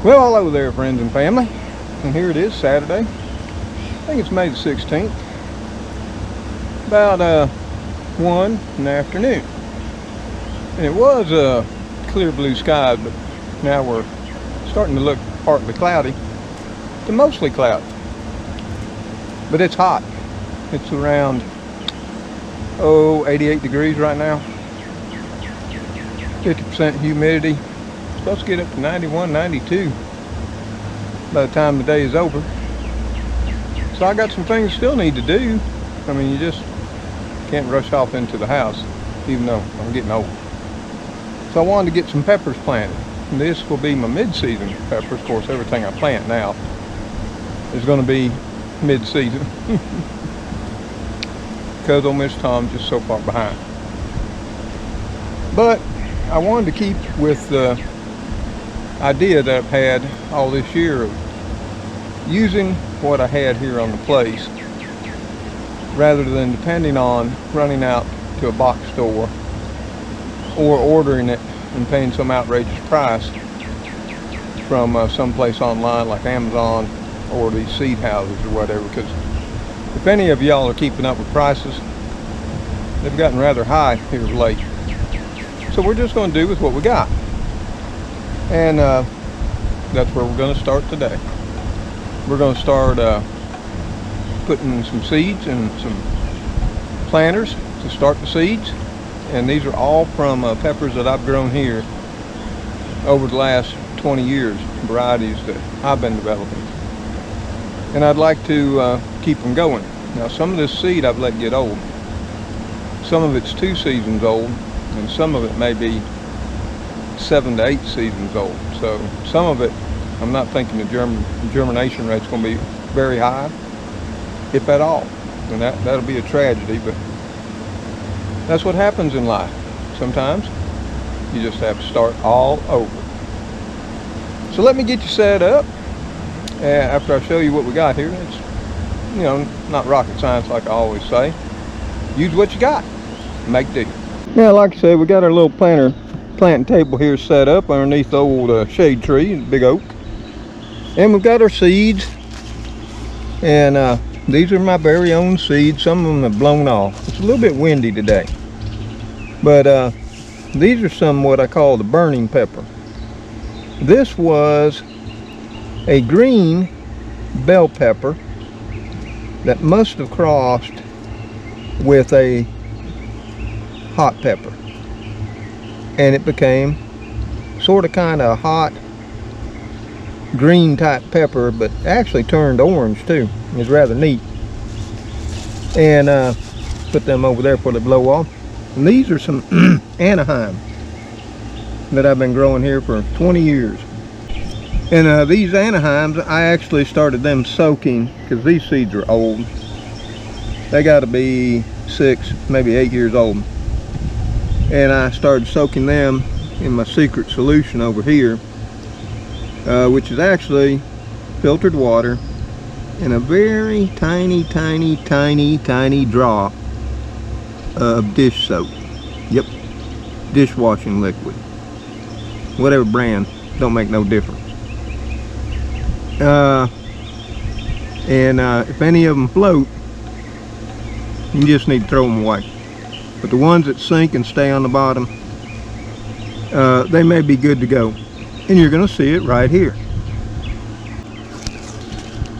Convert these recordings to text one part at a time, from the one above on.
Well, hello there, friends and family. And here it is, Saturday. I think it's May the 16th. About 1 in the afternoon. And it was clear blue sky, but now we're starting to look partly cloudy to mostly cloudy. But it's hot. It's around 88 degrees right now. 50% humidity. Supposed to get up to 91, 92 by the time the day is over. So I got some things still need to do. I mean, you just can't rush off into the house, even though I'm getting old. So I wanted to get some peppers planted. And this will be my mid-season peppers. Of course, everything I plant now is going to be mid-season because Ole Miss Tom's just so far behind. But I wanted to keep with the idea that I've had all this year of using what I had here on the place rather than depending on running out to a box store or ordering it and paying some outrageous price from someplace online like Amazon or these seed houses or whatever. Because if any of y'all are keeping up with prices, they've gotten rather high here of late. So we're just going to do with what we got. And that's where we're going to start today. We're going to start putting some seeds and some planters to start the seeds. And these are all from peppers that I've grown here over the last 20 years, varieties that I've been developing. And I'd like to keep them going. Now, some of this seed I've let get old. Some of it's 2 seasons old, and some of it may be 7 to 8 seasons old. So some of it, I'm not thinking the germination rate's going to be very high, if at all. And that'll be a tragedy, but that's what happens in life. Sometimes you just have to start all over. So let me get you set up. After I show you what we got here, it's, you know, not rocket science like I always say. Use what you got. Make do. Now, like I said, we got our little planting table here set up underneath the old shade tree, big oak. And we've got our seeds. And these are my very own seeds. Some of them have blown off. It's a little bit windy today. But these are some what I call the burning pepper. This was a green bell pepper that must have crossed with a hot pepper, and it became sort of kind of hot green type pepper, but actually turned orange too. It's rather neat. And put them over there before they blow off. And these are some Anaheim that I've been growing here for 20 years. And these Anaheims, I actually started them soaking because these seeds are old. They got to be 6, maybe 8 years old. And I started soaking them in my secret solution over here, which is actually filtered water and a very tiny drop of dish soap. Yep, dishwashing liquid. Whatever brand, don't make no difference. If any of them float, you just need to throw them away. But the ones that sink and stay on the bottom, they may be good to go. And you're going to see it right here.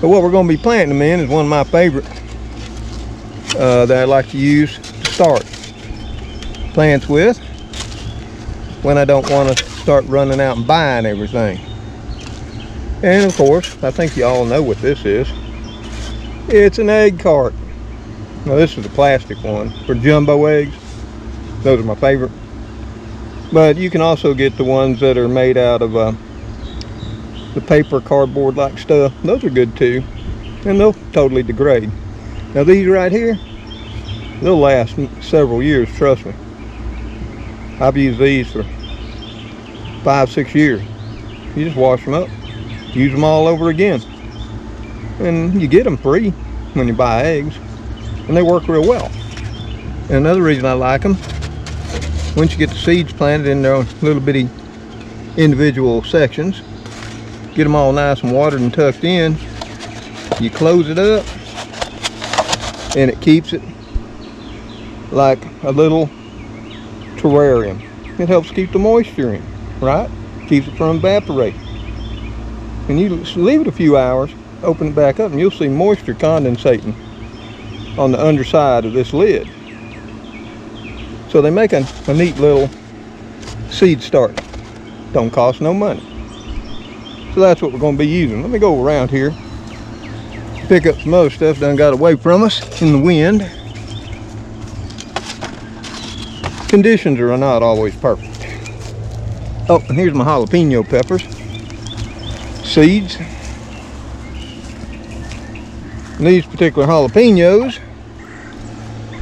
But what we're going to be planting them in is one of my favorite that I like to use to start plants with when I don't want to start running out and buying everything. And of course, I think you all know what this is. It's an egg cart. Now this is a plastic one for jumbo eggs. Those are my favorite. But you can also get the ones that are made out of the paper cardboard like stuff. Those are good too, and they'll totally degrade. Now these right here, they'll last several years, trust me. I've used these for 5-6 years. You just wash them up, use them all over again, and you get them free when you buy eggs, and they work real well. And another reason I like them, once you get the seeds planted in their little bitty individual sections, get them all nice and watered and tucked in. You close it up and it keeps it like a little terrarium. It helps keep the moisture in, right? Keeps it from evaporating. And you leave it a few hours, open it back up, and you'll see moisture condensating on the underside of this lid. So they make a neat little seed starter. Don't cost no money. So that's what we're going to be using. Let me go around here, pick up some other stuff done got away from us in the wind. Conditions are not always perfect. Oh, and here's my jalapeno peppers. Seeds. And these particular jalapenos,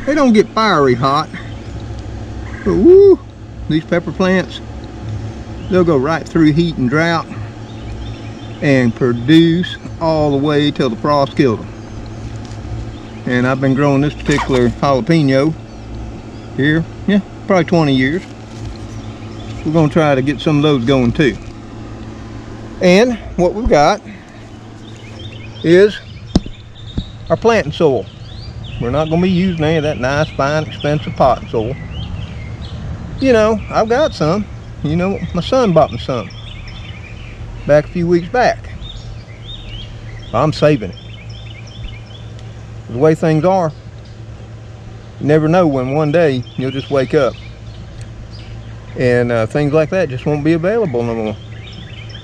they don't get fiery hot. But woo, these pepper plants, they'll go right through heat and drought and produce all the way till the frost killed them. And I've been growing this particular jalapeno here, yeah, probably 20 years. We're going to try to get some of those going too. And what we've got is our planting soil. We're not going to be using any of that nice, fine, expensive potting soil. You know, I've got some. You know, my son bought me some back a few weeks back. I'm saving it. The way things are, you never know when one day you'll just wake up and things like that just won't be available no more.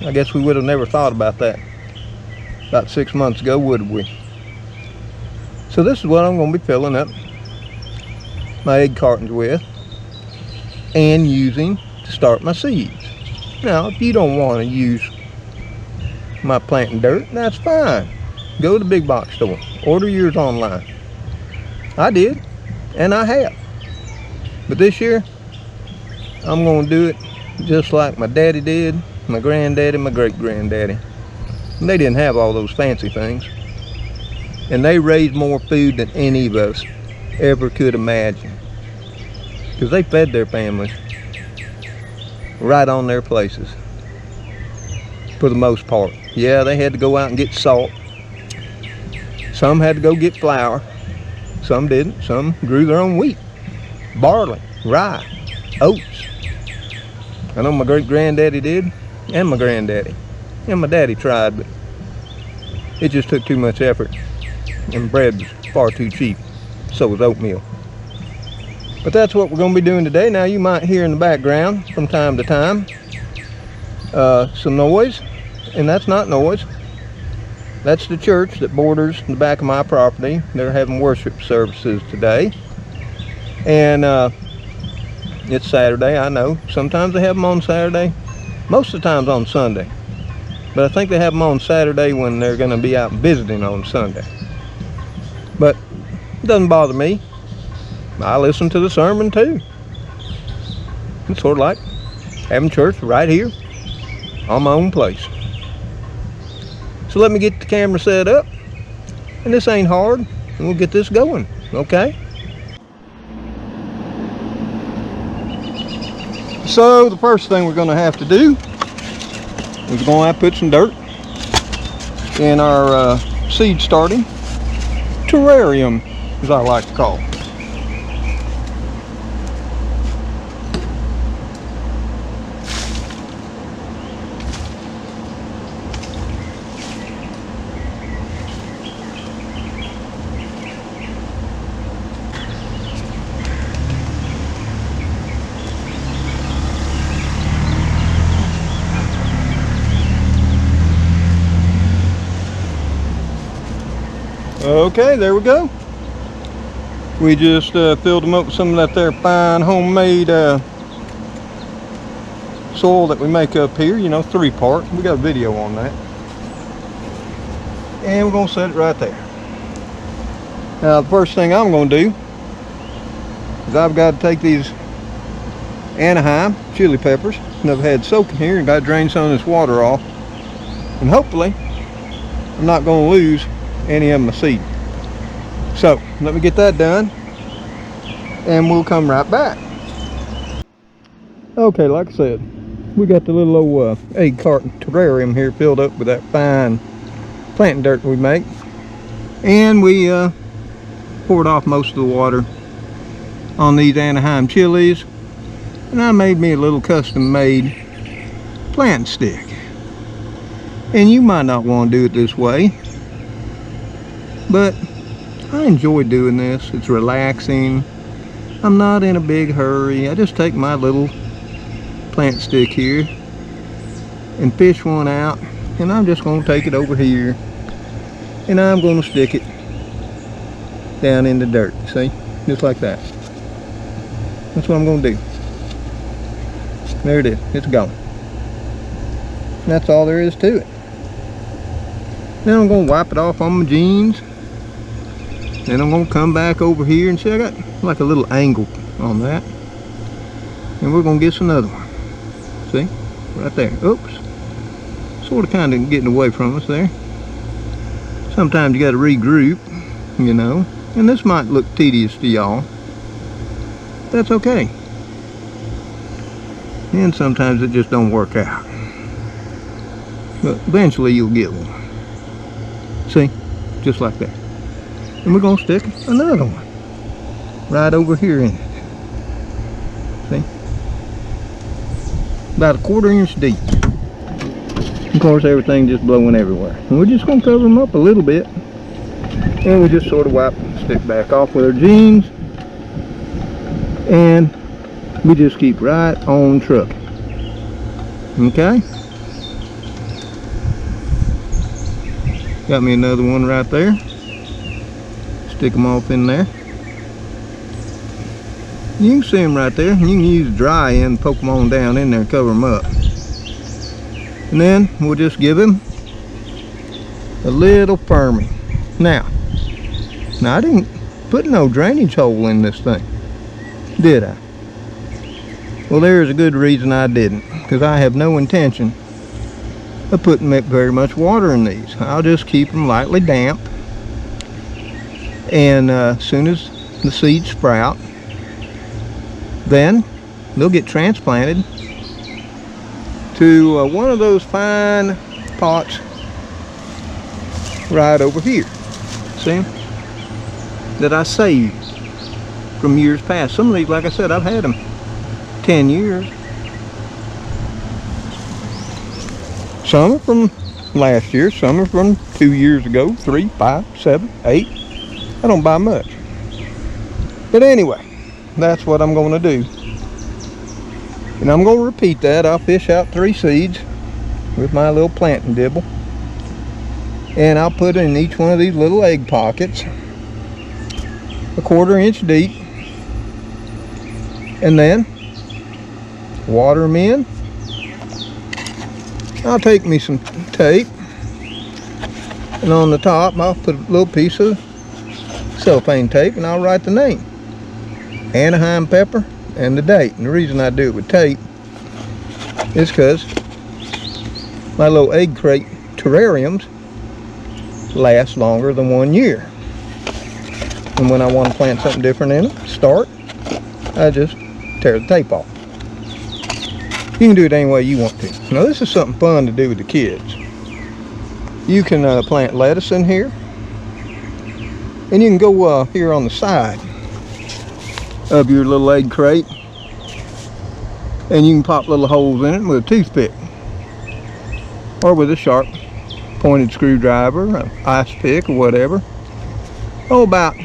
I guess we would have never thought about that about 6 months ago, would we? So this is what I'm going to be filling up my egg cartons with and using to start my seeds. Now, if you don't want to use my planting dirt, that's fine. Go to the big box store, order yours online. I did, and I have. But this year, I'm going to do it just like my daddy did, my granddaddy, my great-granddaddy. And they didn't have all those fancy things. And they raised more food than any of us ever could imagine. Because they fed their families right on their places, for the most part. Yeah, they had to go out and get salt. Some had to go get flour. Some didn't. Some grew their own wheat, barley, rye, oats. I know my great-granddaddy did, and my granddaddy. And my daddy tried, but it just took too much effort. And bread was far too cheap. So was oatmeal. But that's what we're going to be doing today. Now you might hear in the background from time to time some noise. And that's not noise. That's the church that borders the back of my property. They're having worship services today. And it's Saturday, I know. Sometimes they have them on Saturday. Most of the times on Sunday. But I think they have them on Saturday when they're going to be out visiting on Sunday. But it doesn't bother me. I listen to the sermon too. It's sort of like having church right here on my own place. So let me get the camera set up. And this ain't hard. And we'll get this going, okay? So the first thing we're going to have to do is we're going to have to put some dirt in our seed starting terrarium, as I like to call it. Okay, there we go. We just filled them up with some of that there fine homemade soil that we make up here, you know, 3-part. We got a video on that. And we're going to set it right there. Now the first thing I'm going to do is I've got to take these Anaheim chili peppers that I've had soaking here and got to drain some of this water off. And hopefully I'm not going to lose any of my seed. So let me get that done and we'll come right back. Okay, like I said, we got the little old egg carton terrarium here filled up with that fine planting dirt we make. And we poured off most of the water on these Anaheim chilies. And I made me a little custom made plant stick. And you might not want to do it this way, but I enjoy doing this. It's relaxing. I'm not in a big hurry. I just take my little plant stick here and fish one out, and I'm just going to take it over here and I'm going to stick it down in the dirt. See, just like that. That's what I'm going to do. There it is. It's gone. That's all there is to it. Then I'm going to wipe it off on my jeans. Then I'm going to come back over here and see, I got like a little angle on that. And we're going to get another one. See? Right there. Oops. Sort of kind of getting away from us there. Sometimes you got to regroup, you know. And this might look tedious to y'all. That's okay. And sometimes it just don't work out. But eventually you'll get one. See? Just like that. And we're going to stick another one right over here in it. See? About a 1/4 inch deep. Of course, everything just blowing everywhere. And we're just going to cover them up a little bit. And we just sort of wipe the stick back off with our jeans. And we just keep right on trucking. Okay? Got me another one right there. Stick them off in there. You can see them right there. You can use dry end, poke them on down in there and cover them up. And then we'll just give them a little firming. Now I didn't put no drainage hole in this thing, did I? Well, there's a good reason I didn't, because I have no intention of putting very much water in these. I'll just keep them lightly damp, and as soon as the seeds sprout, then they'll get transplanted to one of those fine pots right over here. See them? That I saved from years past. Some of these, like I said, I've had them 10 years. Some are from last year, some are from 2 years ago, 3, 5, 7, 8. I don't buy much. But anyway, that's what I'm going to do. And I'm going to repeat that. I'll fish out 3 seeds with my little planting dibble. And I'll put in each one of these little egg pockets, a 1/4 inch deep. And then water them in. I'll take me some tape, and on the top I'll put a little piece of cellophane tape, and I'll write the name, Anaheim Pepper, and the date. And the reason I do it with tape is because my little egg crate terrariums last longer than 1 year. And when I want to plant something different in them, I just tear the tape off. You can do it any way you want to. Now this is something fun to do with the kids. You can plant lettuce in here, and you can go here on the side of your little egg crate, and you can pop little holes in it with a toothpick, or with a sharp pointed screwdriver, an ice pick, or whatever. Oh, about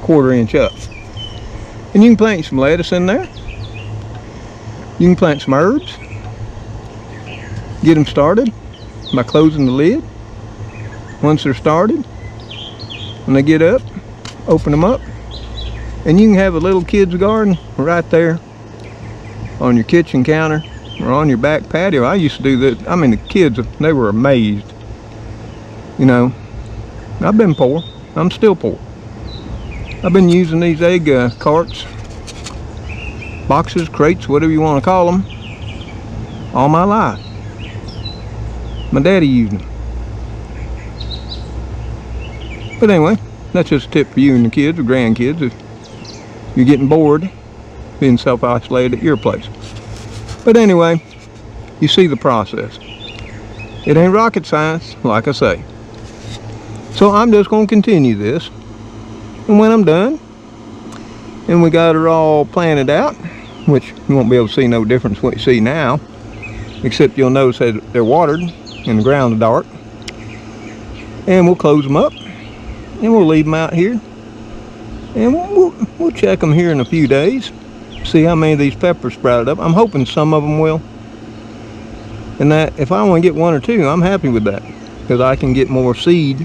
1/4 inch up. And you can plant some lettuce in there. You can plant some herbs. Get them started by closing the lid. Once they're started, when they get up, open them up, and you can have a little kid's garden right there on your kitchen counter or on your back patio. I used to do that. I mean, the kids, they were amazed. You know, I've been poor. I'm still poor. I've been using these egg carts, boxes, crates, whatever you want to call them, all my life. My daddy used them. But anyway, that's just a tip for you and the kids or grandkids if you're getting bored being self-isolated at your place. But anyway, you see the process. It ain't rocket science, like I say. So I'm just going to continue this. And when I'm done, and we got it all planted out, which you won't be able to see no difference what you see now, except you'll notice that they're watered and the ground is dark. And we'll close them up, and we'll leave them out here. And we'll check them here in a few days. See how many of these peppers sprouted up. I'm hoping some of them will. And that if I only get one or two, I'm happy with that, because I can get more seed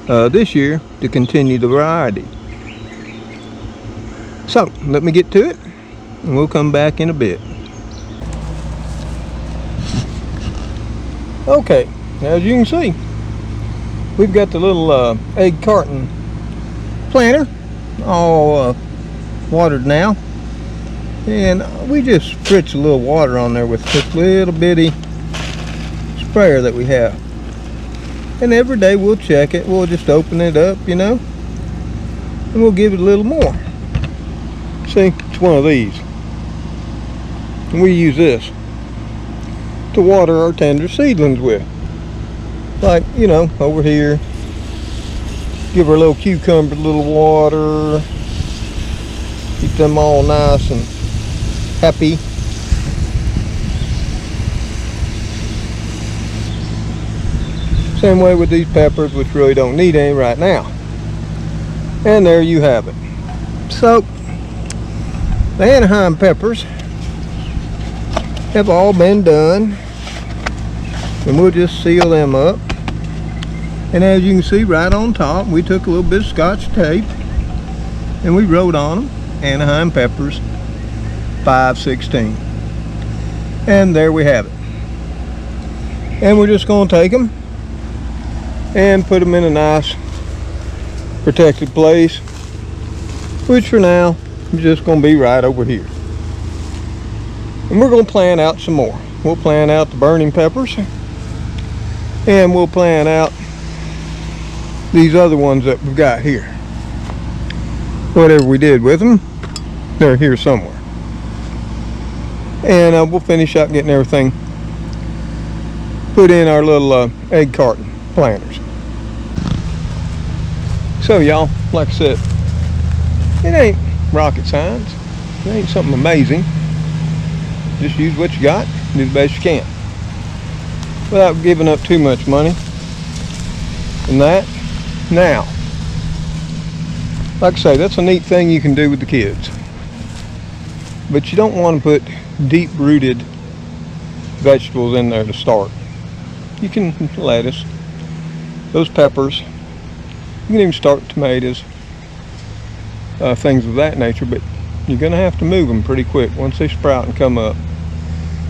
this year to continue the variety. So let me get to it, and we'll come back in a bit. Okay, as you can see, we've got the little egg carton planter all watered now. And we just spritz a little water on there with this little bitty sprayer that we have. And every day we'll check it. We'll just open it up, you know, and we'll give it a little more. See, it's one of these. And we use this to water our tender seedlings with. Like, you know, over here, give our little cucumber a little water. Keep them all nice and happy. Same way with these peppers, which really don't need any right now. And there you have it. So the Anaheim peppers have all been done, and we'll just seal them up. And as you can see right on top, we took a little bit of Scotch tape and we wrote on them Anaheim peppers 516. And there we have it. And we're just going to take them and put them in a nice protected place, which for now is just going to be right over here. And we're going to plan out some more. We'll plan out the burning peppers, and we'll plan out these other ones that we've got here. Whatever we did with them, they're here somewhere. And we'll finish up getting everything put in our little egg carton planters. So y'all, like I said, it ain't rocket science. It ain't something amazing. Just use what you got, do the best you can, without giving up too much money. And that, now, like I say, that's a neat thing you can do with the kids. But you don't want to put deep-rooted vegetables in there to start. You can lettuce, those peppers, you can even start tomatoes, things of that nature, but you're going to have to move them pretty quick once they sprout and come up.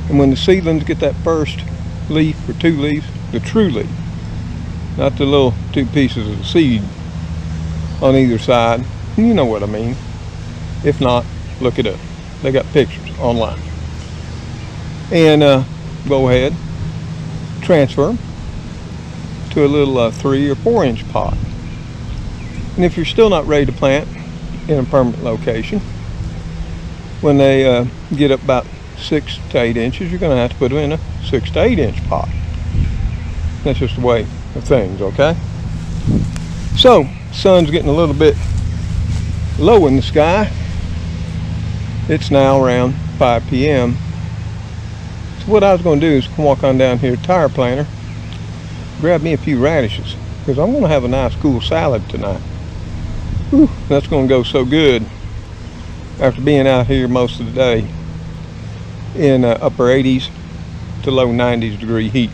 And when the seedlings get that first leaf or two leaves, the true leaf, not the little two pieces of the seed on either side, you know what I mean. If not, look it up. They got pictures online. And go ahead, transfer them to a little 3 or 4 inch pot. And if you're still not ready to plant in a permanent location, when they get up about 6 to 8 inches, you're going to have to put them in a 6 to 8 inch pot. That's just the way of things, okay? So, sun's getting a little bit low in the sky. It's now around 5 p.m. So what I was going to do is walk on down here to Tire Planter, grab me a few radishes, because I'm going to have a nice cool salad tonight. Whew, that's going to go so good after being out here most of the day in upper 80s to low 90s degree heat.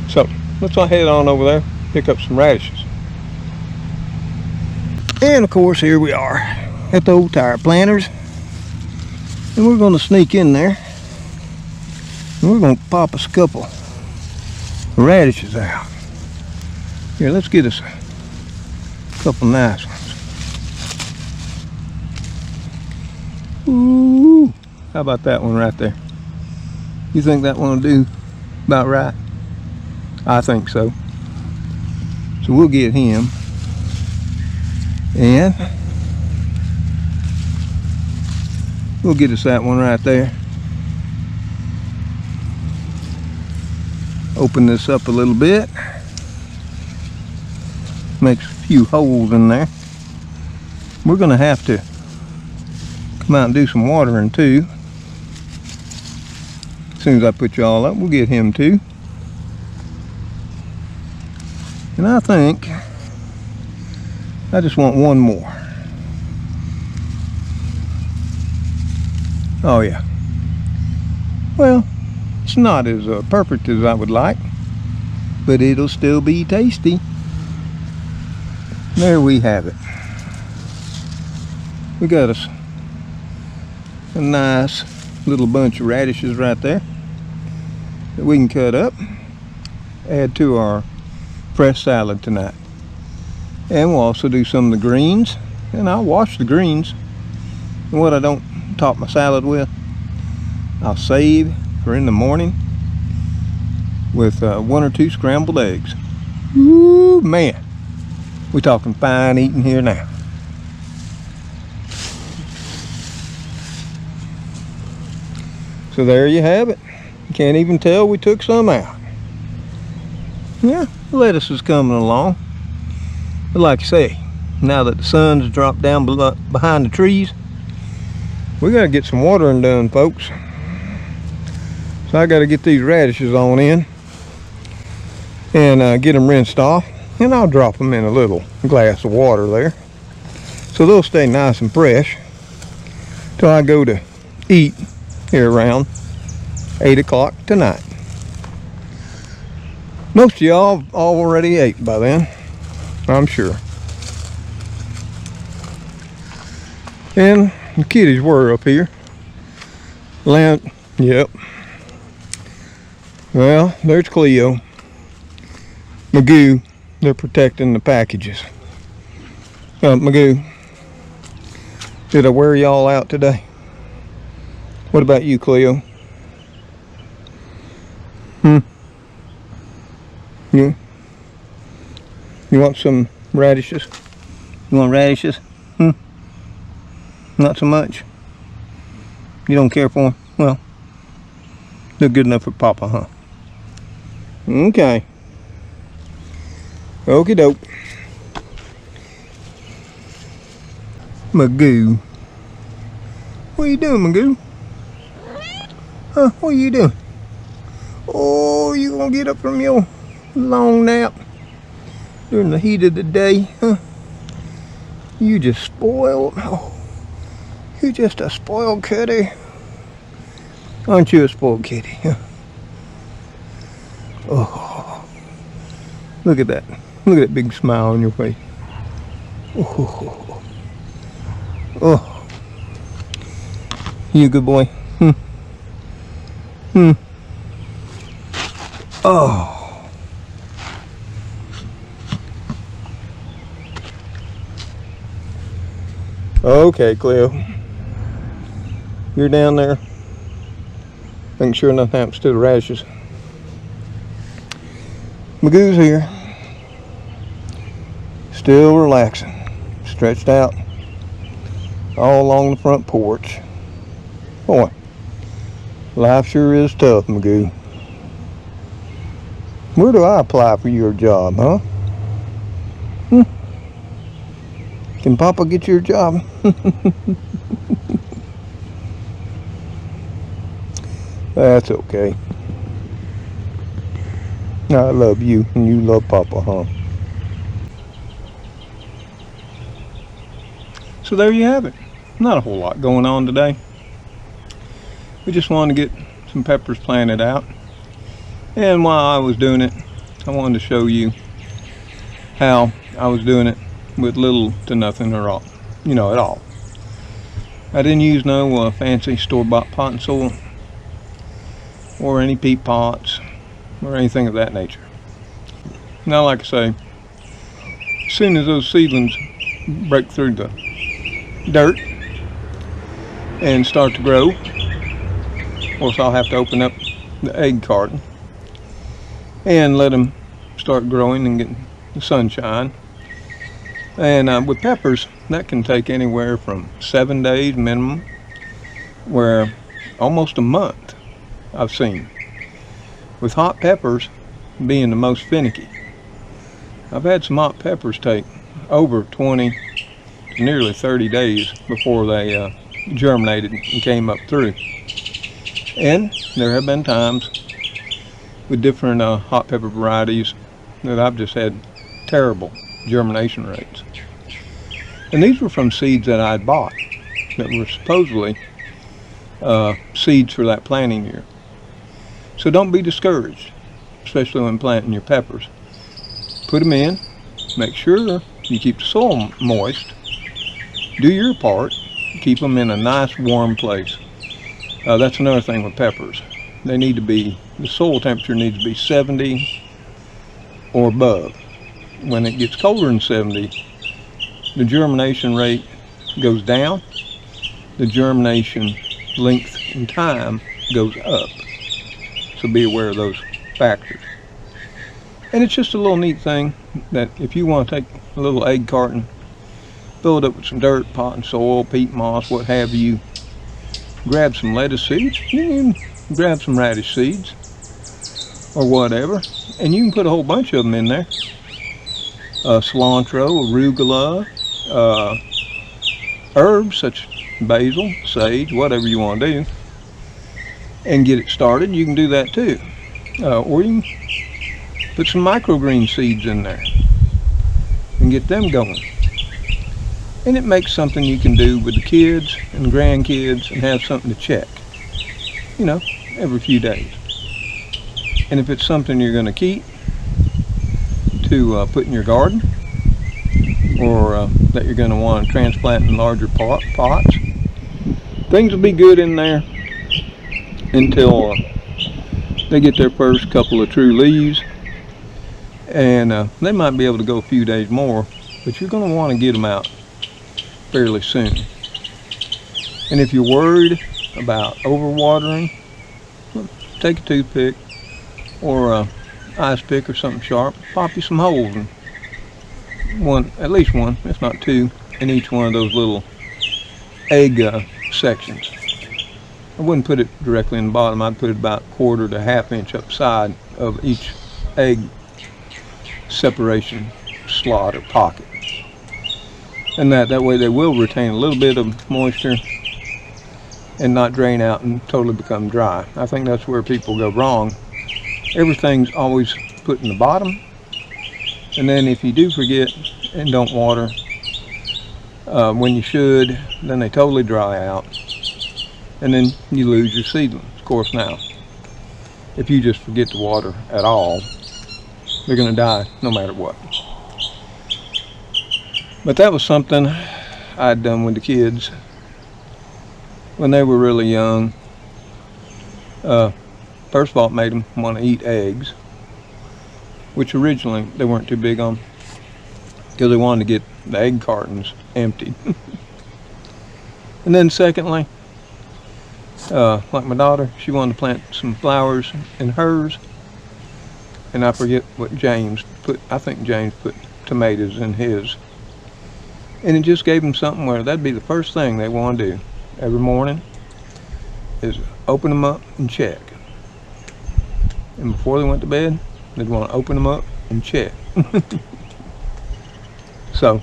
So let's head on over there, pick up some radishes. And of course, here we are at the old Tire Planters, and we're going to sneak in there and we're going to pop us a couple radishes out. Here, let's get us a couple nice ones. Ooh, how about that one right there? You think that one will do about right? I think so. So we'll get him. And we'll get us that one right there. Open this up a little bit. Makes a few holes in there. We're gonna have to come out and do some watering too. As soon as I put you all up, we'll get him too. And I think I just want one more. Oh yeah. Well, it's not as perfect as I would like, but it'll still be tasty. There we have it. We got a nice little bunch of radishes right there that we can cut up, add to our fresh salad tonight. And we'll also do some of the greens, and I'll wash the greens. And what I don't top my salad with, I'll save for in the morning with 1 or 2 scrambled eggs. Ooh, man, we're talking fine eating here now. So there you have it. You can't even tell we took some out. Yeah, the lettuce is coming along. But like I say, now that the sun's dropped down behind the trees, we gotta get some watering done, folks. So I gotta get these radishes on in and get them rinsed off. And I'll drop them in a little glass of water there, so they'll stay nice and fresh till I go to eat here around 8 o'clock tonight. Most of y'all already ate by then, I'm sure. And the kitties were up here. Yep. Well, there's Cleo. Magoo, they're protecting the packages. Magoo, did I wear y'all out today? What about you, Cleo? You want some radishes? You want radishes? Not so much. You don't care for them? Well, they're good enough for Papa, huh? Okay. Okie doke. Magoo. What are you doing, Magoo? Huh? What are you doing? Oh, you gonna get up from your long nap during the heat of the day, huh? You just spoiled. Oh, you're just a spoiled kitty. Aren't you a spoiled kitty? Huh? Oh, look at that. Look at that big smile on your face. Oh, oh. You a good boy? Oh. Okay, Cleo. You're down there. Making sure nothing happens to the radishes. Magoo's here. Still relaxing. Stretched out all along the front porch. Boy, life sure is tough, Magoo. Where do I apply for your job, huh? Can Papa get your job? That's okay. I love you and you love Papa, huh? So there you have it. Not a whole lot going on today. We just wanted to get some peppers planted out. And while I was doing it, I wanted to show you how I was doing it with little to nothing or all, at all. I didn't use no fancy store-bought potting soil or any peat pots or anything of that nature. Now, like I say, as soon as those seedlings break through the dirt and start to grow, of course I'll have to open up the egg carton and let them start growing and getting the sunshine. And with peppers, that can take anywhere from 7 days minimum, where almost a month I've seen. With hot peppers, being the most finicky. I've had some hot peppers take over 20 to nearly 30 days before they germinated and came up through. And there have been times with different hot pepper varieties that I've just had terrible germination rates. And these were from seeds that I'd bought that were supposedly seeds for that planting year. So don't be discouraged, especially when planting your peppers. Put them in, make sure you keep the soil moist, do your part, keep them in a nice warm place. That's another thing with peppers. They need to be, the soil temperature needs to be 70 or above. When it gets colder than 70, the germination rate goes down, the germination length and time goes up. So be aware of those factors. And it's just a little neat thing that if you want to take a little egg carton, fill it up with some dirt, pot and soil, peat moss, what have you, grab some lettuce seeds, you can grab some radish seeds or whatever, and you can put a whole bunch of them in there. Cilantro, arugula, herbs such as basil, sage, whatever you want to do, and get it started. You can do that too. Or you can put some microgreen seeds in there and get them going. And it makes something you can do with the kids and grandkids and have something to check, you know, every few days. And if it's something you're going to keep to put in your garden, or that you're going to want to transplant in larger pots, things will be good in there until they get their first couple of true leaves, and they might be able to go a few days more, but you're going to want to get them out fairly soon. And if you're worried about overwatering, take a toothpick or a ice pick or something sharp, pop you some holes, and at least one, if not two, in each one of those little egg sections. I wouldn't put it directly in the bottom. I'd put it about 1/4 to 1/2 inch upside of each egg separation slot or pocket. And that way they will retain a little bit of moisture and not drain out and totally become dry. I think that's where people go wrong. Everything's always put in the bottom, and then if you do forget and don't water when you should, then they totally dry out, and then you lose your seedlings. Of course, now if you just forget to water at all, they're going to die no matter what. But that was something I'd done with the kids when they were really young. First of all, it made them want to eat eggs, which originally they weren't too big on, because they wanted to get the egg cartons emptied. And then secondly, like my daughter, she wanted to plant some flowers in hers, and I forget what James put. I think James put tomatoes in his. And it just gave them something where that'd be the first thing they want to do every morning, is open them up and check. And before they went to bed, they'd want to open them up and check. So,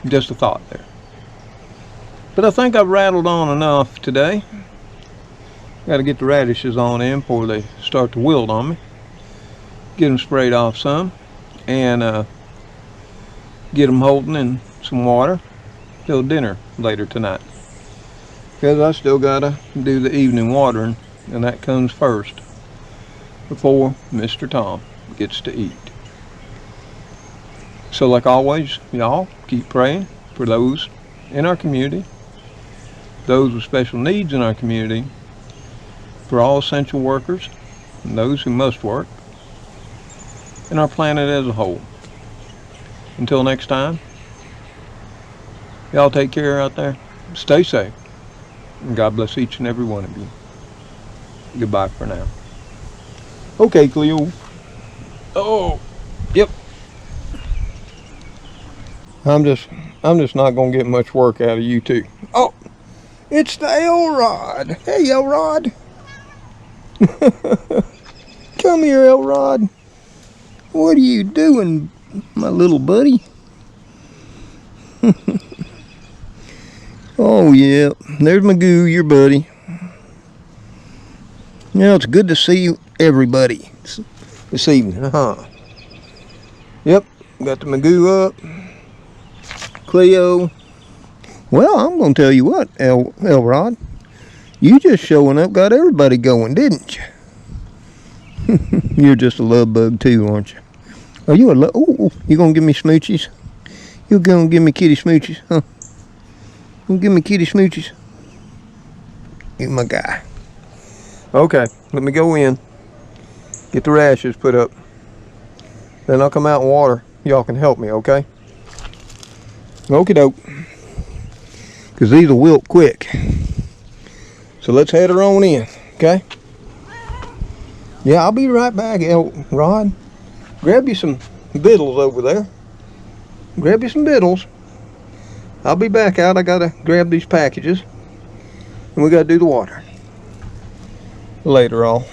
just a thought there. But I think I've rattled on enough today. Got to get the radishes on in before they start to wilt on me. Get them sprayed off some, and get them holding in some water till dinner later tonight, because I still gotta do the evening watering, and that comes first before Mr. Tom gets to eat. So like always, y'all keep praying for those in our community, those with special needs in our community, for all essential workers and those who must work, and our planet as a whole. Until next time, y'all take care out there. Stay safe. And God bless each and every one of you. Goodbye for now. Okay, Cleo. Oh, yep. I'm just not gonna get much work out of you two. Oh, it's the Elrod. Hey, Elrod. Come here, Elrod. What are you doing, my little buddy? Oh yeah, there's Magoo, your buddy. Now it's good to see everybody this evening, Yep, got the Magoo up. Cleo. Well, I'm gonna tell you what, Elrod. You just showing up got everybody going, didn't you? You're just a love bug too, aren't you? Are you a love? Oh, you gonna give me smoochies? You gonna give me kitty smoochies, huh? You give me kitty smoochies? You my guy. Okay, let me go in. Get the rashes put up. Then I'll come out and water. Y'all can help me, okay? Okie doke. Because these will wilt quick. So let's head her on in, okay? Yeah, I'll be right back, Rod. Grab you some victuals over there. Grab you some victuals. I'll be back out. I gotta grab these packages. And we gotta do the water. Later on.